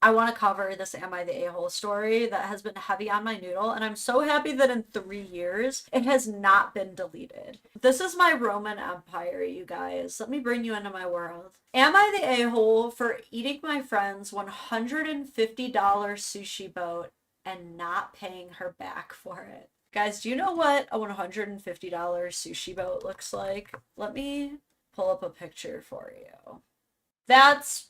I want to cover this Am I the A-hole story that has been heavy on my noodle, and I'm so happy that in 3 years it has not been deleted. This is my Roman Empire, you guys. Let me bring you into my world. Am I the a-hole for eating my friend's $150 sushi boat and not paying her back for it? Guys, do you know what a $150 sushi boat looks like? Let me pull up a picture for you. That's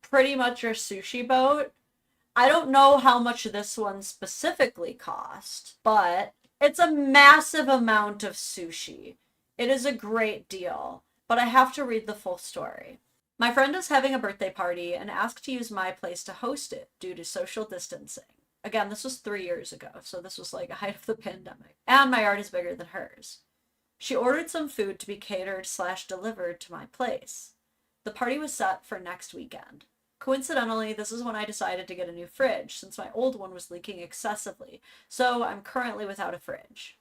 pretty much your sushi boat. I don't know how much this one specifically cost, but it's a massive amount of sushi. It is a great deal, but I have to read the full story. My friend is having a birthday party and asked to use my place to host it due to social distancing. Again, this was 3 years ago, so this was like a height of the pandemic. And my yard is bigger than hers. She ordered some food to be catered/delivered to my place. The party was set for next weekend. Coincidentally, this is when I decided to get a new fridge, since my old one was leaking excessively, so I'm currently without a fridge.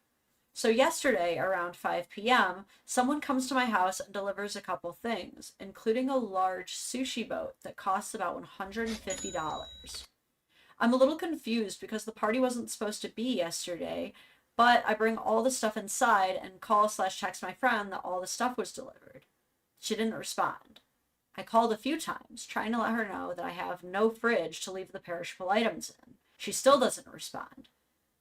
So yesterday, around 5 p.m., someone comes to my house and delivers a couple things, including a large sushi boat that costs about $150. I'm a little confused because the party wasn't supposed to be yesterday, but I bring all the stuff inside and call/text my friend that all the stuff was delivered. She didn't respond. I called a few times, trying to let her know that I have no fridge to leave the perishable items in. She still doesn't respond.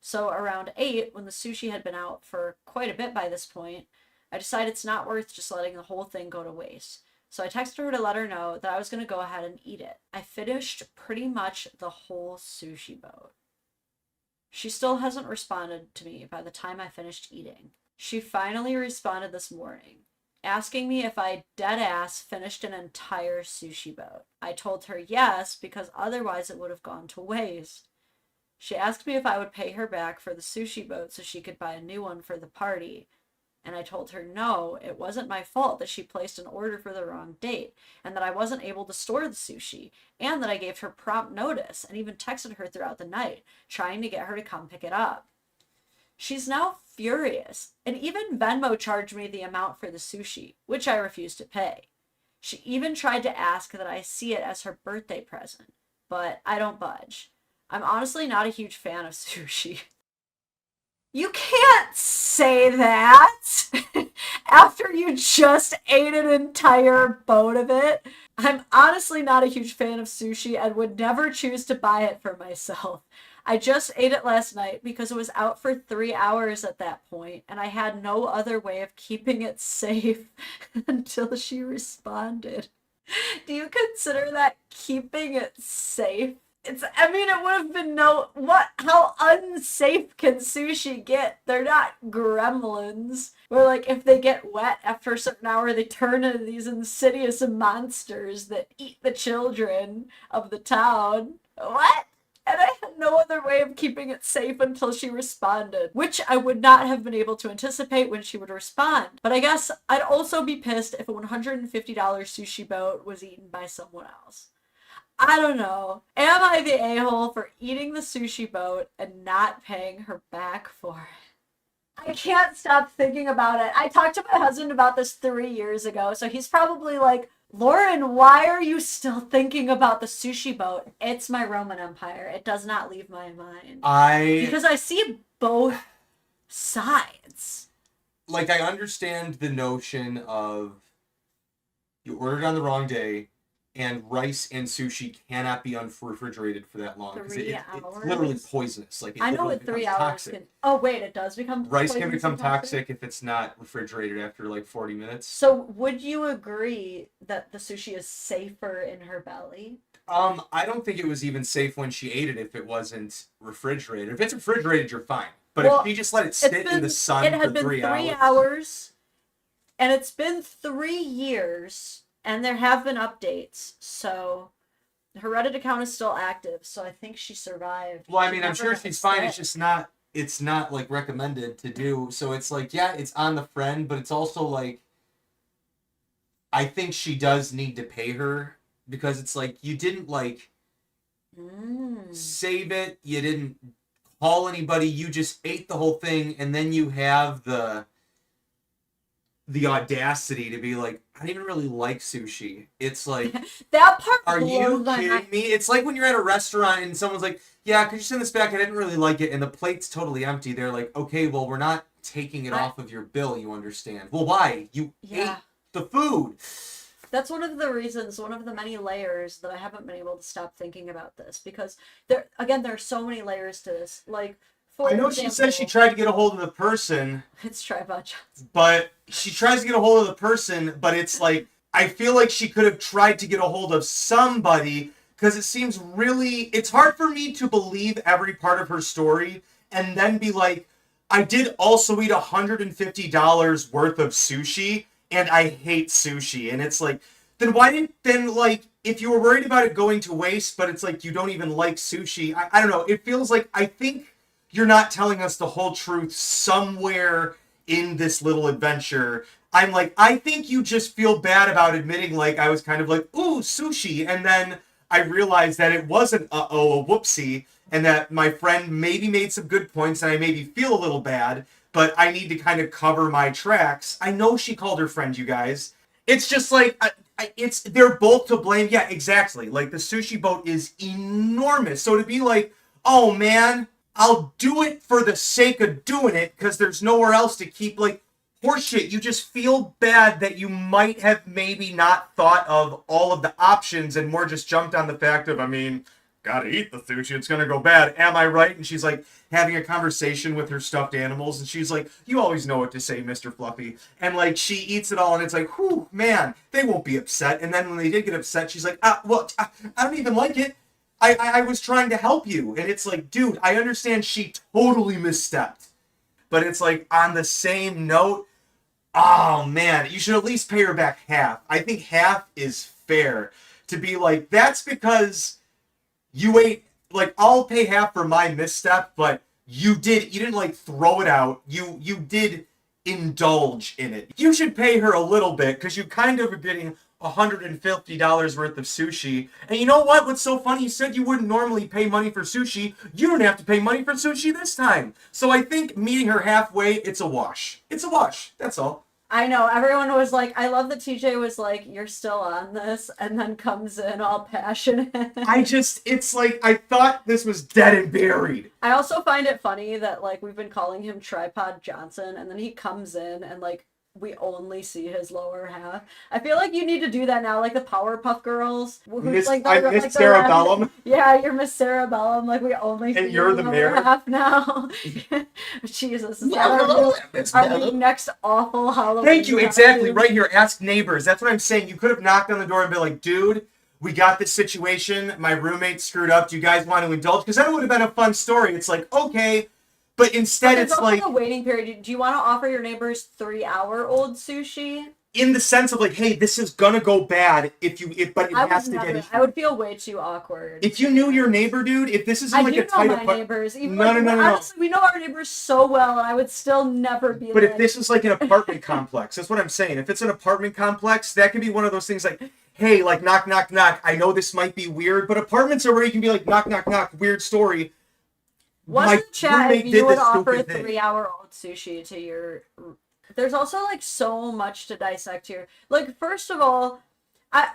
So around 8, when the sushi had been out for quite a bit by this point, I decided it's not worth just letting the whole thing go to waste. So I texted her to let her know that I was going to go ahead and eat it. I finished pretty much the whole sushi boat. She still hasn't responded to me by the time I finished eating. She finally responded this morning, asking me if I deadass finished an entire sushi boat. I told her yes, because otherwise it would have gone to waste. She asked me if I would pay her back for the sushi boat so she could buy a new one for the party. And I told her no, it wasn't my fault that she placed an order for the wrong date, and that I wasn't able to store the sushi, and that I gave her prompt notice and even texted her throughout the night, trying to get her to come pick it up. She's now furious, and even Venmo charged me the amount for the sushi, which I refused to pay. She even tried to ask that I see it as her birthday present, but I don't budge. I'm honestly not a huge fan of sushi. You can't say that after you just ate an entire boat of it. I'm honestly not a huge fan of sushi and would never choose to buy it for myself. I just ate it last night because it was out for 3 hours at that point, and I had no other way of keeping it safe until she responded. Do you consider that keeping it safe? It would have been how unsafe can sushi get? They're not gremlins. Where, like, if they get wet after a certain hour, they turn into these insidious monsters that eat the children of the town. What? And I had no other way of keeping it safe until she responded, which I would not have been able to anticipate when she would respond. But I guess I'd also be pissed if a $150 sushi boat was eaten by someone else. I don't know. Am I the a-hole for eating the sushi boat and not paying her back for it? I can't stop thinking about it. I talked to my husband about this 3 years ago, so he's probably like, Lauren, why are you still thinking about the sushi boat? It's my Roman Empire. It does not leave my mind. Because I see both sides. Like, I understand the notion of you ordered on the wrong day, and rice and sushi cannot be unrefrigerated for that long. 3 hours? It's literally poisonous. Like, I know what 3 hours toxic. can... Oh, wait, it does become Rice can become toxic if it's not refrigerated after, like, 40 minutes. So, would you agree that the sushi is safer in her belly? I don't think it was even safe when she ate it if it wasn't refrigerated. If it's refrigerated, you're fine. But if you just let it sit in the sun for 3 hours... It had been 3 hours, and it's been 3 years... And there have been updates, so her Reddit account is still active, so I think she survived. Well, I mean, I'm sure she's fine. It's just not like recommended to do. So it's like, yeah, it's on the friend, but it's also like, I think she does need to pay her because it's like, you didn't like save it. You didn't call anybody. You just ate the whole thing. And then you have the the audacity to be like, I didn't really like sushi. It's like, That part are you blows my kidding mind. me? It's like when you're at a restaurant and someone's like, yeah, could you send this back? I didn't really like it. And the plate's totally empty. They're like, okay, well, we're not taking it off of your bill, you understand. Well, why? You ate the food. That's one of the reasons, one of the many layers that I haven't been able to stop thinking about this, because there are so many layers to this. Like, for I know example, she said she tried to get a hold of the person. It's Tripod Johnson. But she tries to get a hold of the person, but it's like, I feel like she could have tried to get a hold of somebody, because it seems really, it's hard for me to believe every part of her story and then be like, I did also eat $150 worth of sushi and I hate sushi. And it's like, then why didn't, then like, if you were worried about it going to waste, but it's like you don't even like sushi, I don't know. It feels like, I think you're not telling us the whole truth somewhere in this little adventure. I'm like, I think you just feel bad about admitting, like, I was kind of like, ooh, sushi. And then I realized that it wasn't a whoopsie, and that my friend maybe made some good points, and I maybe feel a little bad, but I need to kind of cover my tracks. I know she called her friend, you guys. It's just like, they're both to blame. Yeah, exactly. Like, the sushi boat is enormous. So to be like, oh man, I'll do it for the sake of doing it because there's nowhere else to keep, like, horseshit. You just feel bad that you might have maybe not thought of all of the options and more just jumped on the fact of, I mean, gotta eat the sushi, it's gonna go bad. Am I right? And she's like having a conversation with her stuffed animals, and she's like, you always know what to say, Mr. Fluffy. And like, she eats it all, and it's like, whew, man, they won't be upset. And then when they did get upset, she's like, I don't even like it. I was trying to help you. And it's like, dude, I understand she totally misstepped. But it's like, on the same note, oh man, you should at least pay her back half. I think half is fair. To be like, that's because you ate, like, I'll pay half for my misstep, but you didn't like throw it out. You did indulge in it. You should pay her a little bit because you kind of are getting $150 worth of sushi. And you know what? What's so funny? You said you wouldn't normally pay money for sushi. You don't have to pay money for sushi this time. So I think meeting her halfway, it's a wash. It's a wash. That's all. I know, everyone was like, I love that TJ was like, you're still on this, and then comes in all passionate. It's like, I thought this was dead and buried. I also find it funny that, like, we've been calling him Tripod Johnson, and then he comes in and, like, we only see his lower half. I feel like you need to do that now, like the Powerpuff Girls. Miss Cerebellum. Yeah, you're Miss Cerebellum. Like, we only see you're the lower mayor half now. Jesus, is that our next awful Halloween? Thank you, exactly, right here. Ask neighbors. That's what I'm saying. You could have knocked on the door and been like, dude, we got this situation. My roommate screwed up. Do you guys want to indulge? Because that would have been a fun story. It's like, okay. But instead, it's like a waiting period. Do you want to offer your neighbors 3-hour-old sushi? In the sense of like, hey, this is gonna go bad but it has to get. I would feel way too awkward. If you knew your neighbor, dude, if this isn't like a tight apartment, neighbors. Even no. Honestly, we know our neighbors so well, and I would still never be. But if this is like an apartment complex, that's what I'm saying. If it's an apartment complex, that could be one of those things like, hey, like knock, knock, knock. I know this might be weird, but apartments are where you can be like, knock, knock, knock. Weird story. Wasn't chat if you would offer a 3-hour-old sushi to your... There's also, like, so much to dissect here. Like, first of all,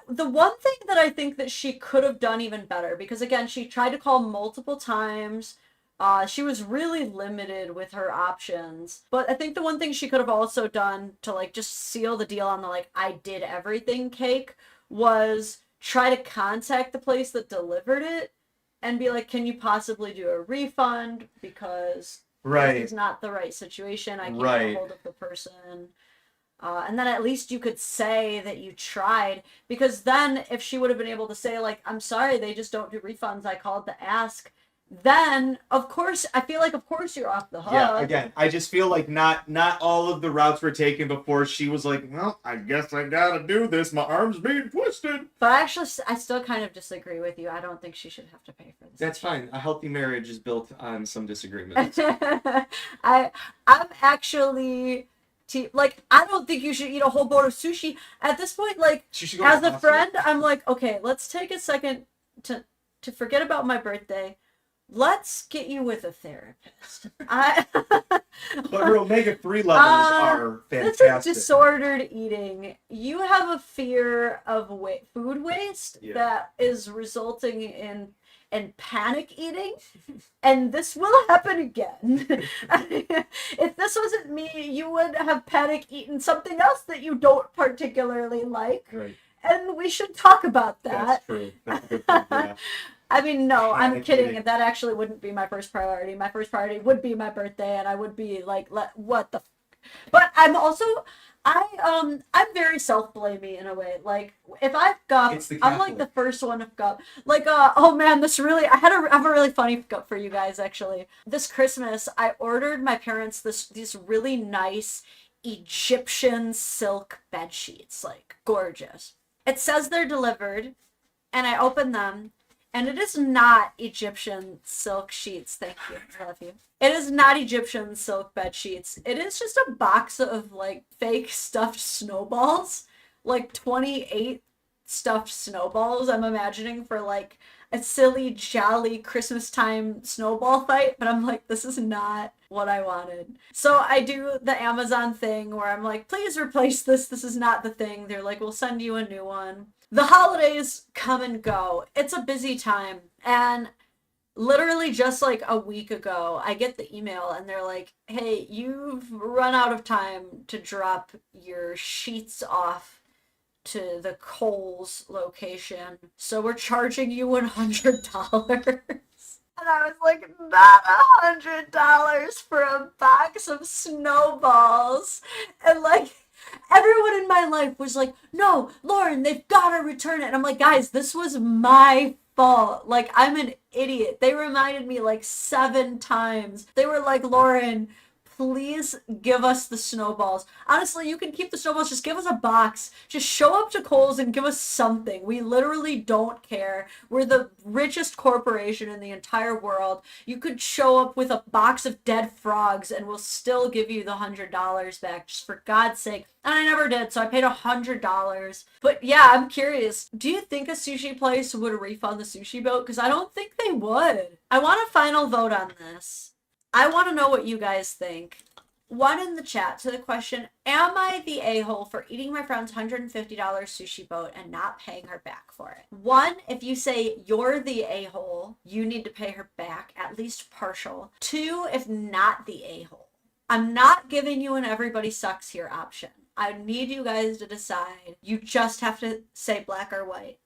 the one thing that I think that she could have done even better, because, again, she tried to call multiple times. She was really limited with her options. But I think the one thing she could have also done to, like, just seal the deal on the, like, I did everything cake was try to contact the place that delivered it and be like, can you possibly do a refund? Because this is not the right situation. I can't get a hold of the person. And then at least you could say that you tried. Because then if she would have been able to say, like, I'm sorry, they just don't do refunds. I called to ask. Then, of course, I feel like, of course, you're off the hook. Yeah, again, I just feel like not all of the routes were taken before she was like, well, I guess I gotta do this. My arm's being twisted. But I still kind of disagree with you. I don't think she should have to pay for this. That's fine. A healthy marriage is built on some disagreements. I'm actually... like, I don't think you should eat a whole bowl of sushi. At this point, like, as a friend, I'm like, okay, let's take a second to forget about my birthday. let's get you with a therapist. I But her omega-3 levels are This fantastic. is disordered eating. You have a fear of food waste that is resulting in panic eating, and this will happen again. If this wasn't me, you would have panic eaten something else that you don't particularly like. Right. And we should talk about that. That's true. That's a good point, yeah. I mean, no, I'm Panic kidding. eating. That actually wouldn't be my first priority. My first priority would be my birthday, and I would be like, what the but I'm also I'm very self-blamey in a way. Like if I've got It's the I'm like the Catholic. first one I've got like oh man, this really I have a really funny cup for you guys actually. This Christmas I ordered my parents these really nice Egyptian silk bed sheets, like gorgeous. It says they're delivered, and I open them, and it is not Egyptian silk sheets. Thank you. I love you. It is not Egyptian silk bed sheets. It is just a box of like fake stuffed snowballs, like 28 stuffed snowballs. I'm imagining for like a silly, jolly Christmas time snowball fight, but I'm like, this is not what I wanted. So I do the Amazon thing where I'm like, please replace this. This is not the thing. They're like, we'll send you a new one. The holidays come and go. It's a busy time. And literally just like a week ago, I get the email and they're like, hey, you've run out of time to drop your sheets off to the Kohl's location, so we're charging you $100. And I was like, not $100 for a box of snowballs. And like everyone in my life was like, no, Lauren, they've got to return it. And I'm like, guys, this was my fault. Like, I'm an idiot. They reminded me like 7 times. They were like, Lauren, please give us the snowballs. Honestly, you can keep the snowballs. Just give us a box. Just show up to Kohl's and give us something. We literally don't care. We're the richest corporation in the entire world. You could show up with a box of dead frogs and we'll still give you the $100 back, just for God's sake. And I never did, so I paid $100. But yeah, I'm curious. Do you think a sushi place would refund the sushi boat? Because I don't think they would. I want a final vote on this. I want to know what you guys think. One in the chat to the question, am I the a-hole for eating my friend's $150 sushi boat and not paying her back for it? 1, if you say you're the a-hole, you need to pay her back, at least partial. 2, if not the a-hole. I'm not giving you an everybody sucks here option. I need you guys to decide. You just have to say black or white.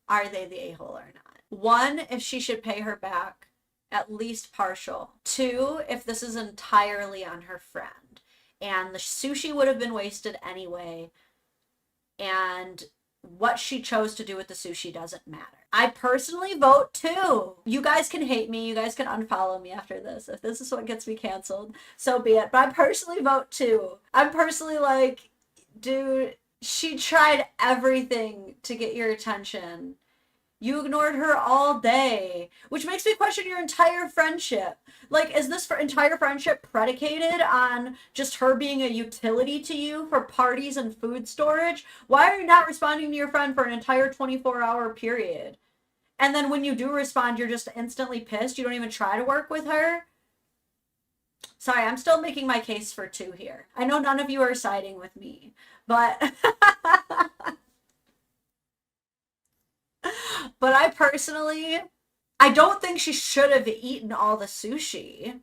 Are they the a-hole or not? 1, if she should pay her back, at least partial. 2, if this is entirely on her friend and the sushi would have been wasted anyway, and what she chose to do with the sushi doesn't matter. I personally vote 2. You guys can hate me. You guys can unfollow me after this. If this is what gets me canceled, so be it. But I personally vote 2. I'm personally like, dude, she tried everything to get your attention. You ignored her all day, which makes me question your entire friendship. Like, is this entire friendship predicated on just her being a utility to you for parties and food storage? Why are you not responding to your friend for an entire 24-hour period? And then when you do respond, you're just instantly pissed. You don't even try to work with her. Sorry, I'm still making my case for 2 here. I know none of you are siding with me, but... But I personally, I don't think she should have eaten all the sushi.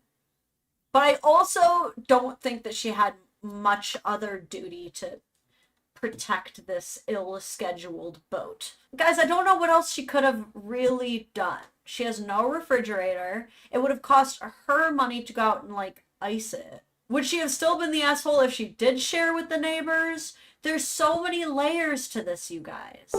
But I also don't think that she had much other duty to protect this ill-scheduled boat. Guys, I don't know what else she could have really done. She has no refrigerator. It would have cost her money to go out and, like, ice it. Would she have still been the asshole if she did share with the neighbors? There's so many layers to this, you guys.